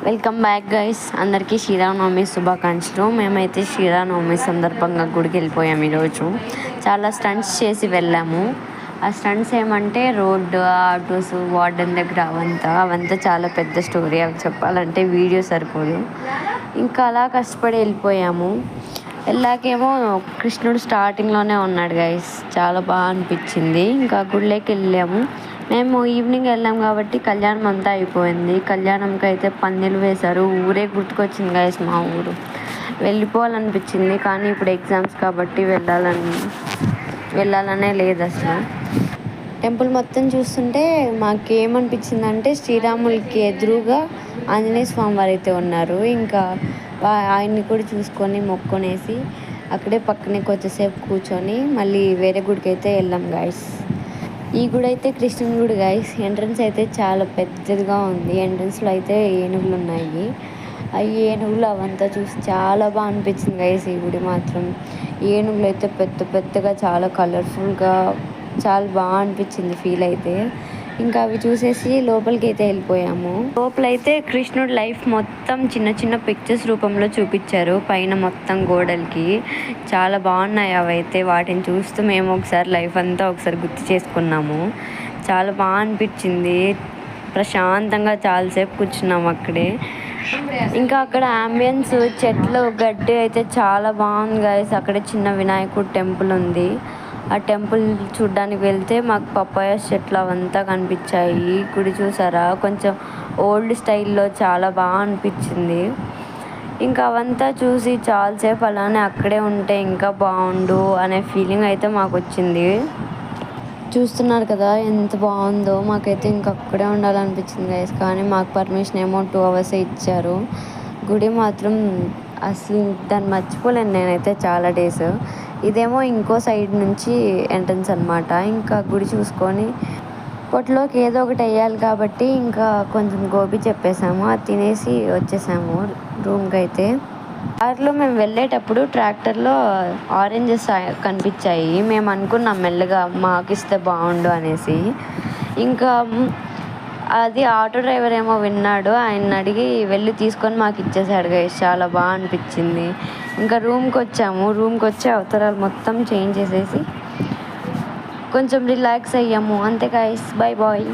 Welcome back guys. అందరికీ శ్రీరామనవమి శుభాకాంక్షలు. మేమైతే శ్రీరామనవమి సందర్భంగా గుడికి వెళ్ళిపోయాము. ఈరోజు చాలా స్టంట్స్ చేసి వెళ్ళాము. ఆ స్టంట్స్ ఏమంటే రోడ్డు, ఆటోస్, వార్డెన్ దగ్గర అవంతా చాలా పెద్ద స్టోరీ. అవి చెప్పాలంటే వీడియో సరిపోదు. ఇంకా అలా కష్టపడి వెళ్ళిపోయాము. వెళ్ళాకేమో కృష్ణుడు స్టార్టింగ్లోనే ఉన్నాడు గైస్. చాలా బాగా అనిపించింది. ఇంకా గుడిలోకి వెళ్ళాము. మేము ఈవినింగ్ వెళ్ళాం కాబట్టి కళ్యాణం అంతా అయిపోయింది. కళ్యాణంకి అయితే పందిలు వేశారు. ఊరే గుర్తుకొచ్చింది గైస్. మా ఊరు వెళ్ళిపోవాలనిపించింది, కానీ ఇప్పుడు ఎగ్జామ్స్ కాబట్టి వెళ్ళాలనే లేదు అసలు. టెంపుల్ మొత్తం చూస్తుంటే మాకేమనిపించింది అంటే శ్రీరాములకి ఎదురుగా ఆంజనేయ స్వామి వారు అయితే ఉన్నారు. ఇంకా ఆయన్ని కూడా చూసుకొని మొక్కునేసి అక్కడే పక్కనే కొంచెంసేపు కూర్చొని మళ్ళీ వేరే గుడికి అయితే వెళ్ళాం గైస్. ఈ గుడి అయితే కృష్ణుని గుడి గైస్. ఎంట్రన్స్ అయితే చాలా పెద్దదిగా ఉంది. ఎంట్రన్స్లో అయితే ఏనుగులు ఉన్నాయి. ఆ ఏనుగులు అవంతా చూసి చాలా బాగా అనిపించింది గైస్. ఈ గుడి మాత్రం ఏనుగులు అయితే పెద్ద పెద్దగా చాలా కలర్ఫుల్గా చాలా బాగా అనిపించింది ఫీల్ అయితే. ఇంకా అవి చూసేసి లోపలికి అయితే వెళ్ళిపోయాము. లోపలైతే కృష్ణుడి లైఫ్ మొత్తం చిన్న చిన్న పిక్చర్స్ రూపంలో చూపించారు పైన మొత్తం గోడలకి. చాలా బాగున్నాయి అవైతే. వాటిని చూస్తూ మేము ఒకసారి లైఫ్ అంతా ఒకసారి గుర్తు చేసుకున్నాము. చాలా బాగా అనిపించింది. ప్రశాంతంగా చాలాసేపు కూర్చున్నాము అక్కడే. ఇంకా అక్కడ అంబియన్స్, చెట్లు, గడ్డి అయితే చాలా బాగుంది గైస్. అక్కడే చిన్న వినాయకుడు టెంపుల్ ఉంది. ఆ టెంపుల్ చూడ్డానికి వెళ్తే మాకు పప్పాయ చెట్లు అవంతా కనిపించాయి. గుడి చూసారా, కొంచెం ఓల్డ్ స్టైల్లో చాలా బాగా అనిపించింది. ఇంకా అవంతా చూసి చాలాసేపు అలానే అక్కడే ఉంటే ఇంకా బాగుండు అనే ఫీలింగ్ అయితే మాకు వచ్చింది. చూస్తున్నారు కదా ఎంత బాగుందో. మాకైతే ఇంకా అక్కడే ఉండాలనిపించింది గైస్. కానీ మాకు పర్మిషన్ ఏమో 2 hours ఇచ్చారు. గుడి మాత్రం అసలు దాన్ని మర్చిపోలేను నేనైతే చాలా డేస్. ఇదేమో ఇంకో సైడ్ నుంచి ఎంట్రన్స్ అనమాట. ఇంకా గుడి చూసుకొని పొట్లోకి ఏదో ఒకటి వేయాలి కాబట్టి ఇంకా కొంచెం గోబీ చెప్పేసాము. అది తినేసి వచ్చేసాము రూమ్కి అయితే. దారిలో మేము వెళ్ళేటప్పుడు ట్రాక్టర్లో ఆరెంజెస్ కనిపించాయి. మేము అనుకున్నాం మెల్లగా మాకు ఇస్తే బాగుండు అనేసి. ఇంకా అది ఆటో డ్రైవర్ ఏమో విన్నాడు. ఆయన అడిగి వెళ్ళి తీసుకొని మాకు ఇచ్చేసాడు గైస్. చాలా బాగా అనిపించింది. ఇంకా రూమ్కి వచ్చాము. రూమ్కి వచ్చి అవతరాలు మొత్తం చేంజ్ చేసేసి కొంచెం రిలాక్స్ అయ్యాము. అంతే గైస్. Bye bye.